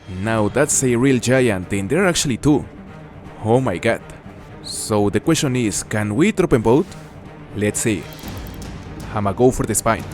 Now that's a real giant, and there are actually two. Oh my god. So the question is, can we drop them both? Let's see. I'ma go for the spine.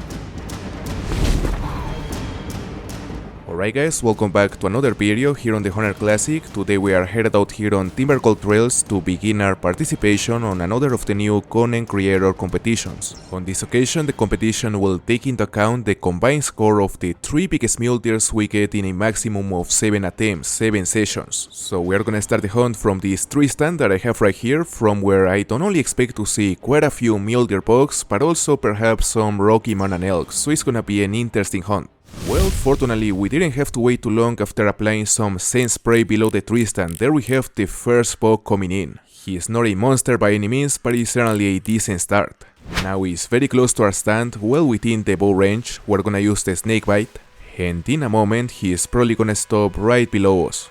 Alright guys, welcome back to another video here on the Hunter Classic. Today we are headed out here on Timber Gold Trails to begin our participation on another of the new content creator competitions. On this occasion, the competition will take into account the combined score of the 3 biggest mule deers we get in a maximum of 7 attempts, 7 sessions. So we are gonna start the hunt from this tree stand that I have right here, from where I don't only expect to see quite a few mule deer bucks, but also perhaps some Rocky Mountain Elk, so it's gonna be an interesting hunt. Well, fortunately, we didn't have to wait too long after applying some scent spray below the tree stand. There we have the first buck coming in. He is not a monster by any means, but he's certainly a decent start. Now he's very close to our stand, well within the bow range. We're gonna use the snake bite, and in a moment he is probably gonna stop right below us.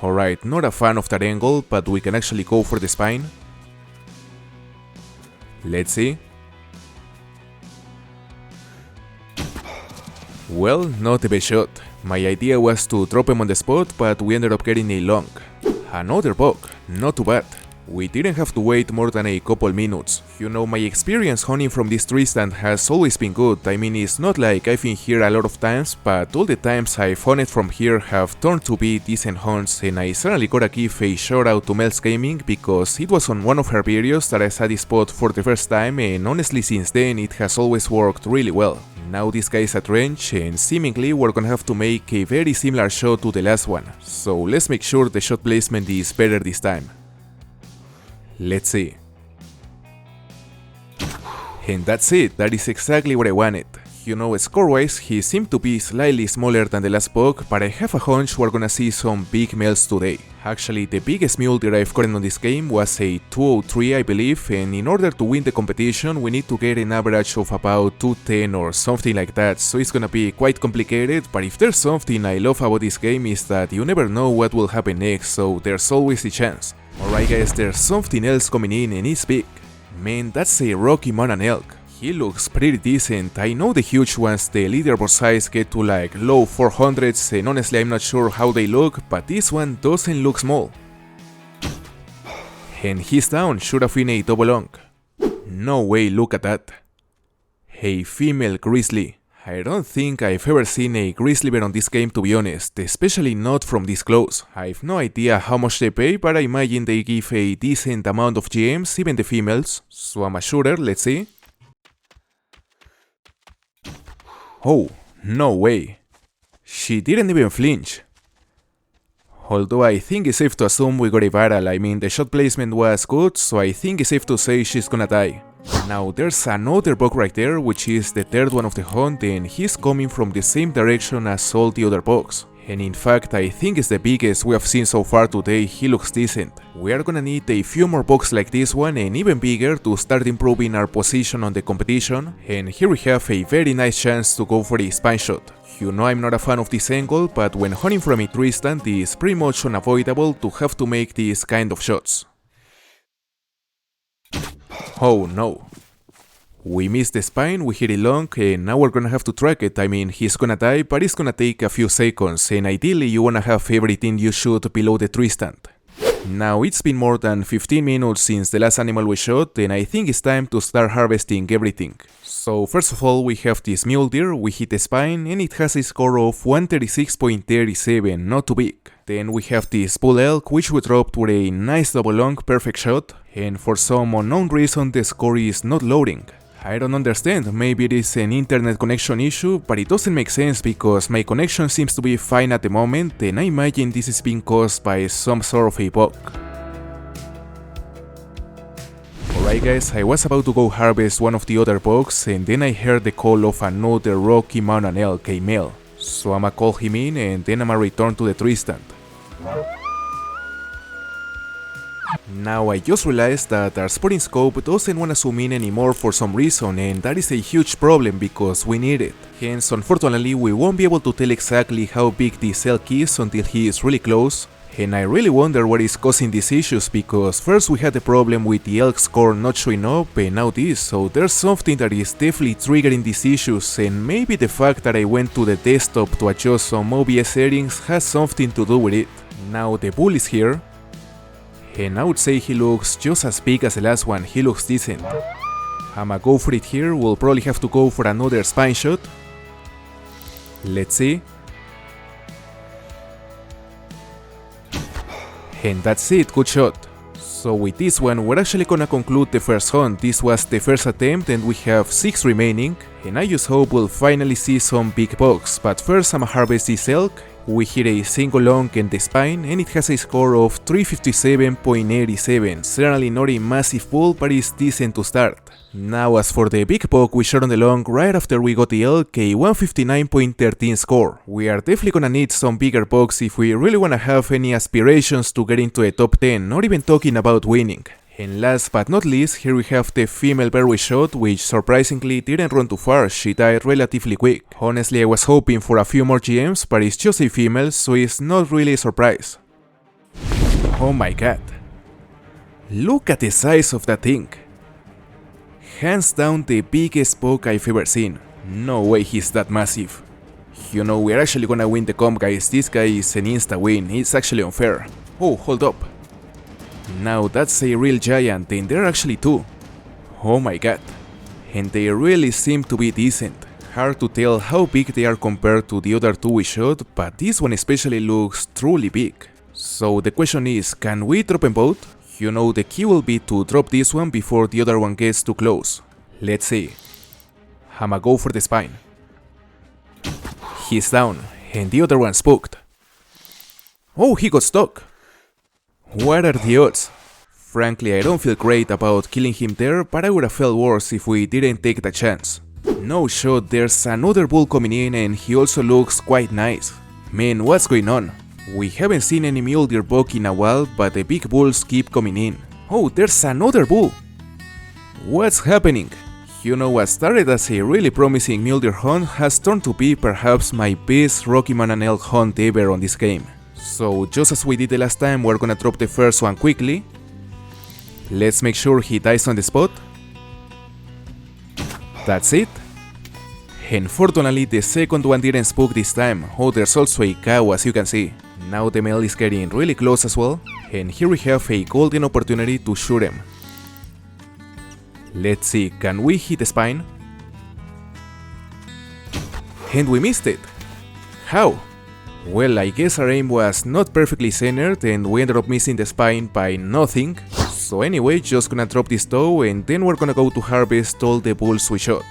Alright, not a fan of that angle, but we can actually go for the spine. Let's see. Well, not the best shot. My idea was to drop him on the spot, but we ended up getting a long. Another buck, not too bad. We didn't have to wait more than a couple minutes. You know, my experience hunting from this tree stand has always been good. I mean, it's not like I've been here a lot of times, but all the times I've hunted from here have turned to be decent hunts, and I certainly gotta give a shout out to Mel's Gaming, because it was on one of her videos that I saw this spot for the first time, and honestly since then it has always worked really well. Now this guy is at range, and seemingly we're gonna have to make a very similar shot to the last one, so let's make sure the shot placement is better this time. Let's see. And that's it, that is exactly what I wanted. You know, score-wise, he seemed to be slightly smaller than the last buck, but I have a hunch we're gonna see some big males today. Actually, the biggest mule deer I've gotten on this game was a 203, I believe, and in order to win the competition we need to get an average of about 210 or something like that, so it's gonna be quite complicated, but if there's something I love about this game is that you never know what will happen next, so there's always a chance. Alright guys, there's something else coming in and it's big. Man, that's a Rocky Mountain Elk. He looks pretty decent. I know the huge ones, the leaderboard size get to like low 400s, and honestly I'm not sure how they look, but this one doesn't look small. And he's down, should have been a double long. No way, look at that. A female grizzly. I don't think I've ever seen a grizzly bear on this game, to be honest, especially not from this close. I've no idea how much they pay, but I imagine they give a decent amount of GMs, even the females. So I'm a shooter, let's see. Oh, no way. She didn't even flinch. Although I think it's safe to assume we got a viral. I mean, the shot placement was good, so I think it's safe to say she's gonna die. Now there's another buck right there, which is the third one of the hunt, and he's coming from the same direction as all the other bucks. And in fact, I think it's the biggest we have seen so far today. He looks decent. We are gonna need a few more bucks like this one and even bigger to start improving our position on the competition, and here we have a very nice chance to go for a spine shot. You know I'm not a fan of this angle, but when hunting from a tree stand it's pretty much unavoidable to have to make these kind of shots. Oh no. We missed the spine, we hit it long, and now we're gonna have to track it. I mean, he's gonna die, but it's gonna take a few seconds, and ideally you wanna have everything you shoot below the tree stand. Now it's been more than 15 minutes since the last animal we shot, and I think it's time to start harvesting everything. So first of all we have this mule deer, we hit the spine, and it has a score of 136.37, not too big. Then we have this bull elk, which we dropped with a nice double long perfect shot, and for some unknown reason the score is not loading. I don't understand, maybe it is an internet connection issue, but it doesn't make sense because my connection seems to be fine at the moment, and I imagine this is being caused by some sort of a bug. Alright guys, I was about to go harvest one of the other bucks, and then I heard the call of another Rocky Mountain Elk, a male. So I'ma call him in, and then I'ma return to the tree stand. Now I just realized that our spotting scope doesn't want to zoom in anymore for some reason, and that is a huge problem because we need it. Hence, unfortunately, we won't be able to tell exactly how big this elk is until he is really close, And I really wonder what is causing these issues, because first we had the problem with the elk score not showing up and now this, so there's something that is definitely triggering these issues, and maybe the fact that I went to the desktop to adjust some OBS settings has something to do with it. Now the bull is here, and I would say he looks just as big as the last one, he looks decent. I'ma go for it here, we'll probably have to go for another spine shot. Let's see. And that's it, good shot. So with this one, we're actually gonna conclude the first hunt. This was the first attempt and we have 6 remaining. And I just hope we'll finally see some big bucks. But first I'ma harvest this elk. We hit a single long in the spine and it has a score of 357.87. Certainly not a massive pull, but it's decent to start. Now as for the big buck, we shot on the long right after we got the elk, a 159.13 score. We are definitely gonna need some bigger bucks if we really wanna have any aspirations to get into a top 10, not even talking about winning. And last but not least, here we have the female bear we shot, which surprisingly didn't run too far, she died relatively quick. Honestly, I was hoping for a few more GMs, but it's just a female, so it's not really a surprise. Oh my god. Look at the size of that thing. Hands down the biggest buck I've ever seen. No way he's that massive. You know, we're actually gonna win the comp, guys. This guy is an insta win, it's actually unfair. Oh, hold up. Now that's a real giant, and there are actually 2. Oh my god. And they really seem to be decent. Hard to tell how big they are compared to the other 2 we shot, but this one especially looks truly big. So the question is, can we drop them both? You know, the key will be to drop this one before the other one gets too close. Let's see. I'ma go for the spine. He's down, and the other one spooked. Oh, he got stuck. What are the odds? Frankly, I don't feel great about killing him there, but I would have felt worse if we didn't take the chance. No shot, there's another bull coming in and he also looks quite nice. Man, what's going on? We haven't seen any mule deer buck in a while, but the big bulls keep coming in. Oh, there's another bull! What's happening? You know, what started as a really promising mule deer hunt has turned to be perhaps my best Rocky Mountain Elk hunt ever on this game. So just as we did the last time, we're gonna drop the first one quickly. Let's make sure he dies on the spot. That's it. And fortunately the second one didn't spook this time. Oh, there's also a cow, as you can see. Now the male is getting really close as well. And here we have a golden opportunity to shoot him. Let's see, can we hit the spine? And we missed it. How? Well, I guess our aim was not perfectly centered and we ended up missing the spine by nothing. So anyway, just gonna drop this toe and then we're gonna go to harvest all the bulls we shot.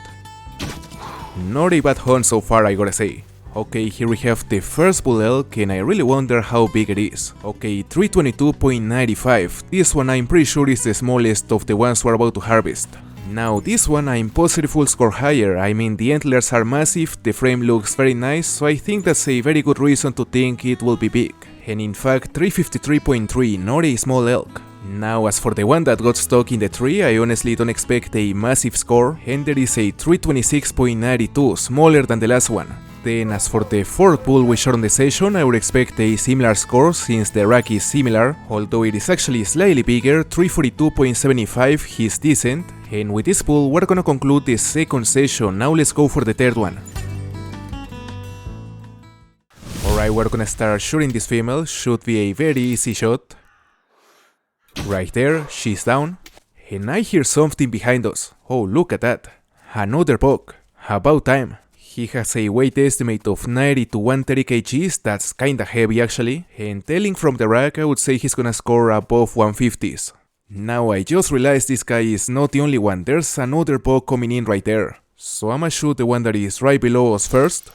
Not a bad hunt so far, I gotta say. Okay, here we have the first bull elk and I really wonder how big it is. Okay, 322.95. This one I'm pretty sure is the smallest of the ones we're about to harvest. Now this one I'm positive will score higher. I mean, the antlers are massive, the frame looks very nice, so I think that's a very good reason to think it will be big. And in fact 353.3, not a small elk. Now as for the one that got stuck in the tree, I honestly don't expect a massive score, and there is a 326.92, smaller than the last one. Then as for the fourth bull we shot on the session, I would expect a similar score since the rack is similar, although it is actually slightly bigger, 342.75, he's decent. And with this bull we're gonna conclude the second session. Now let's go for the third one. Alright, we're gonna start shooting this female, should be a very easy shot. Right there, she's down. And I hear something behind us. Oh, look at that. Another buck. About time. He has a weight estimate of 90 to 130 kgs, that's kinda heavy actually, and telling from the rack I would say he's gonna score above 150s. Now I just realized this guy is not the only one, there's another buck coming in right there. So I'ma shoot the one that is right below us first.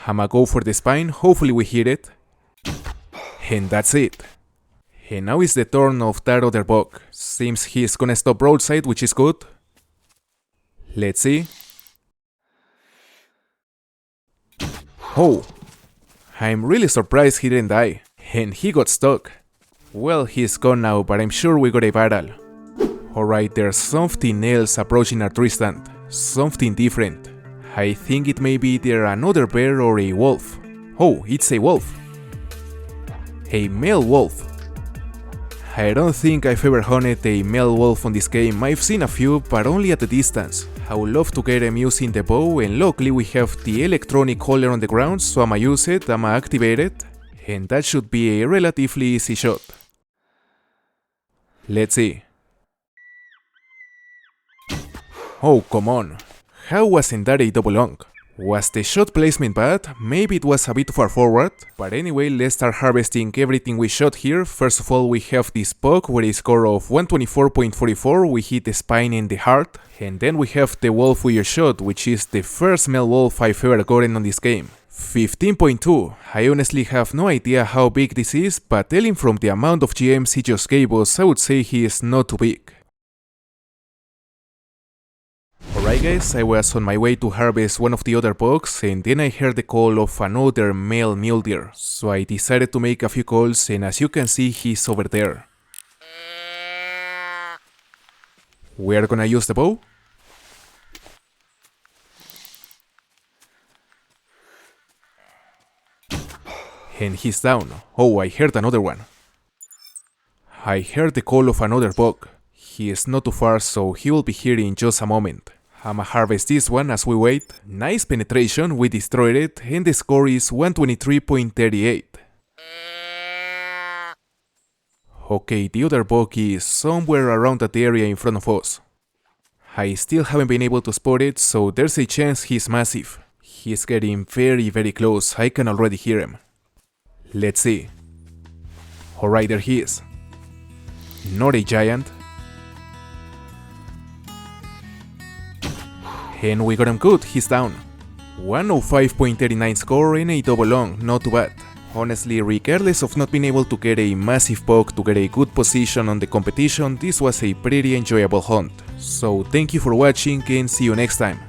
I'ma go for the spine, hopefully we hit it. And that's it. And now it's the turn of that other buck. Seems he's gonna stop broadside, which is good. Let's see. Oh, I'm really surprised he didn't die, and he got stuck. Well, he's gone now, but I'm sure we got a battle. Alright, there's something else approaching our tree stand, something different. I think it may be either another bear or a wolf. Oh, it's a wolf. A male wolf. I don't think I've ever hunted a male wolf on this game. I've seen a few, but only at a distance. I would love to get him using the bow, and luckily we have the electronic holder on the ground, so I'ma use it, I'ma activate it, and that should be a relatively easy shot. Let's see. Oh, come on. How wasn't that a double long? Was the shot placement bad? Maybe it was a bit far forward. But anyway, let's start harvesting everything we shot here. First of all, we have this buck with a score of 124.44, we hit the spine and the heart. And then we have the wolf we just shot, which is the first male wolf I've ever gotten on this game. 15.2. I honestly have no idea how big this is, but telling from the amount of GMs he just gave us, I would say he is not too big. Alright guys, I was on my way to harvest one of the other bucks, and then I heard the call of another male mule deer. So I decided to make a few calls, and as you can see, he's over there. We are gonna use the bow. And he's down. Oh, I heard another one. I heard the call of another buck. He is not too far, so he will be here in just a moment. I'ma harvest this one as we wait. Nice penetration, we destroyed it, and the score is 123.38. Okay, the other buck is somewhere around that area in front of us. I still haven't been able to spot it, so there's a chance he's massive. He's getting very close, I can already hear him. Let's see. Alright, there he is. Not a giant. And we got him good, he's down. 105.39 score and a double long, not too bad. Honestly, regardless of not being able to get a massive buck to get a good position on the competition, this was a pretty enjoyable hunt. So thank you for watching and see you next time.